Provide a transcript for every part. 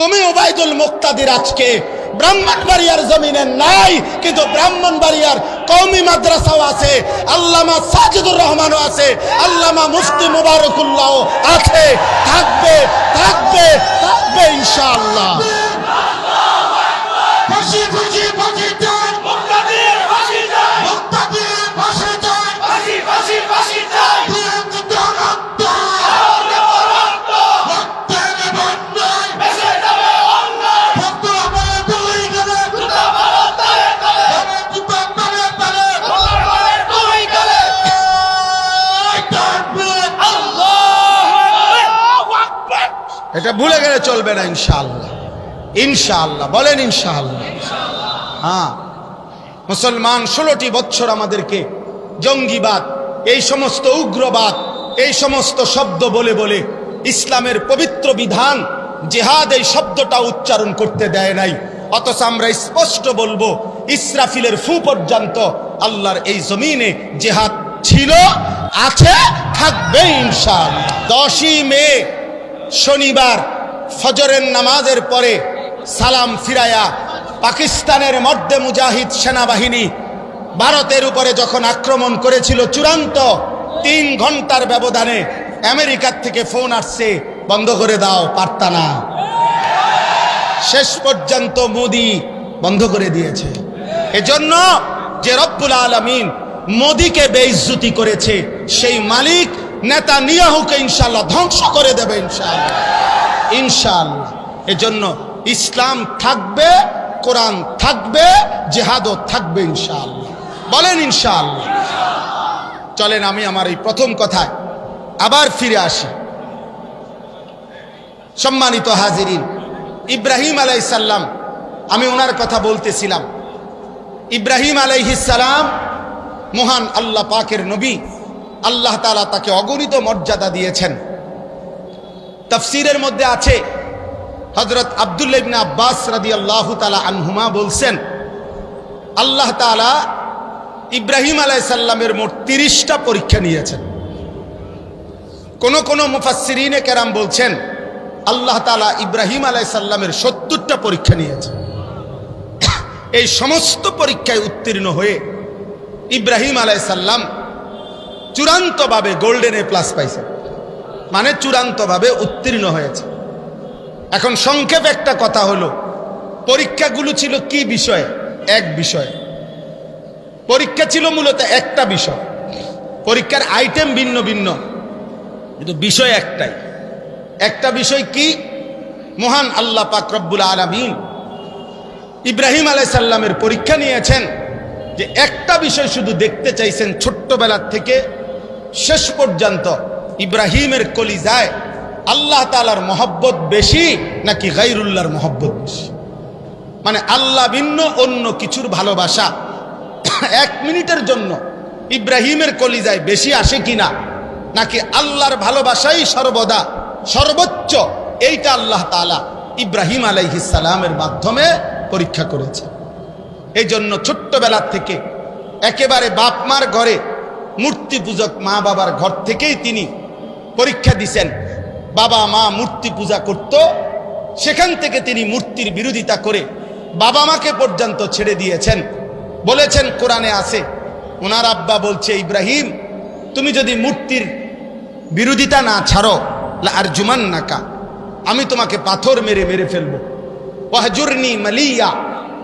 তুমি ওবায়দুল মুক্তাদির আজকে ব্রাহ্মণবাড়িয়ার জমিনে নাই, কিন্তু ব্রাহ্মণবাড়িয়ার কওমি মাদ্রাসাও আছে, আল্লামা সাজিদুর রহমানও আছে, আল্লামা মুফতি মুবারকুল্লাহ আছে, থাকবে থাকবে থাকবে ইনশাআল্লাহ। এটা ভুলে গেলে চলবে না ইনশাআল্লাহ। ইনশাআল্লাহ বলেন ইনশাআল্লাহ। হ্যাঁ, মুসলমান 16টি বছর আমাদেরকে জঙ্গিবাদ, এই সমস্ত উগ্রবাদ, এই সমস্ত শব্দ বলে বলে ইসলামের পবিত্র বিধান জিহাদ এই শব্দটা উচ্চারণ করতে দেয় নাই। অথচ আমরা স্পষ্ট বলবো, ইসরাফিলের ফু পর্যন্ত আল্লাহর এই জমিনে জিহাদ ছিল, আছে, থাকবে ইনশাআল্লাহ। 10ই মে শনিবার ফজরের নামাজের পরে সালাম ফিরায়া পাকিস্তানের মধ্যে মুজাহিদ সেনাবাহিনী ভারতের উপরে যখন আক্রমণ করেছিল, চূড়ান্ত 3 ঘন্টার ব্যবধানে আমেরিকার থেকে ফোন আসছে, বন্ধ করে দাও, পারতা না। শেষ পর্যন্ত মোদি বন্ধ করে দিয়েছে। এজন্য যে রব্বুল আলামিন মোদিকে বেইজ্জতি করেছে, সেই মালিক নেতানিয়াহুকে ইনশাআল্লাহ ধ্বংস করে দেবে ইনশাআল্লাহ। ইনশাআল্লাহ। এজন্য ইসলাম থাকবে, কোরআন থাকবে, জিহাদও থাকবে ইনশাআল্লাহ। বলেন ইনশাআল্লাহ। চলেন আমি আমার এই প্রথম কথায় আবার ফিরে আসি। সম্মানিত হাজিরিন, ইব্রাহিম আলাইহিস সালাম, আমি ওনার কথা বলতেছিলাম। ইব্রাহিম আলাইহিস সালাম মহান আল্লাহ পাকের নবী। আল্লাহ তাআলা তাকে অগণিত মর্যাদা দিয়েছেন। তাফসীরের মধ্যে আছে, হযরত আব্দুল্লাহ ইবনে আব্বাস রাদিয়াল্লাহু তাআলা আনহুমা বলছেন, আল্লাহ তাআলা ইব্রাহিম আলাইহিস সালামের মোট 30টা পরীক্ষা নিয়েছেন। কোন মুফাসসিরিনে কেরাম বলছেন, আল্লাহ তাআলা ইব্রাহিম আলাইহিস সালামের 70টা পরীক্ষা নিয়েছেন। এই সমস্ত পরীক্ষায় উত্তীর্ণ হয়ে ইব্রাহিম আলাইহিস সালাম চূড়ান্তভাবে গোল্ডেন এ প্লাস পাইছে, মানে চূড়ান্তভাবে উত্তীর্ণ হয়েছে। এখন সংক্ষেপে একটা কথা হলো, পরীক্ষাগুলো ছিল কি বিষয়ে? এক বিষয়ে পরীক্ষা ছিল, মূলত একটা বিষয়। পরীক্ষার আইটেম ভিন্ন ভিন্ন, কিন্তু বিষয় একটাই। একটা বিষয় কি? মহান আল্লাহ পাক রব্বুল আলামিন ইব্রাহিম আলাইহিস সালামের পরীক্ষা নিয়েছেন, যে একটা বিষয় শুধু দেখতে চাইছেন, ছোট্টবেলার থেকে শেষ পর্যন্ত ইব্রাহিমের কলিজায় আল্লাহ তাআলার মহব্বত বেশি নাকি গায়রুল্লাহর মহব্বত বেশি? মানে আল্লাহ ভিন্ন অন্য কিছুর ভালোবাসা 1 মিনিটের জন্য ইব্রাহিমের কলিজায় বেশি আসে কিনা, নাকি আল্লাহর ভালোবাসাই সর্বদা সর্বোচ্চ? এইটা আল্লাহ তাআলা ইব্রাহিম আলাইহিস সালামের মাধ্যমে পরীক্ষা করেছে। এই জন্য ছোট্টবেলার থেকে একেবারে বাপ মার ঘরে, মূর্তি পূজক মা বাবার ঘর থেকেই তিনি পরীক্ষা দিছেন। বাবা মা মূর্তি পূজা করত, সেখান থেকে তিনি মূর্তির বিরোধিতা করে বাবা মাকে পর্যন্ত ছেড়ে দিয়েছেন। বলেছেন, কোরআনে আছে, ওনার আব্বা বলছে, ইব্রাহিম তুমি যদি মূর্তির বিরোধিতা না ছাড়ো, লা আরজুমান্নাকা, আমি তোমাকে পাথর মেরে মেরে ফেলবো, ওয়াহজুরনি মালিয়া,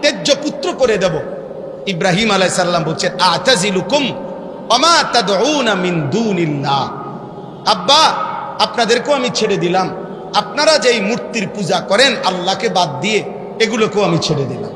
তেজ্য পুত্র করে দেব। ইব্রাহিম আলাইহিস সালাম বলছেন, আতাজিলুকুম ওমা তাদউনা মিন দুনিল্লাহ, আব্বা আপনাদেরকেও আমি ছেড়ে দিলাম, আপনারা যেই মূর্তির পূজা করেন আল্লাহকে বাদ দিয়ে, এগুলোকেও আমি ছেড়ে দিলাম।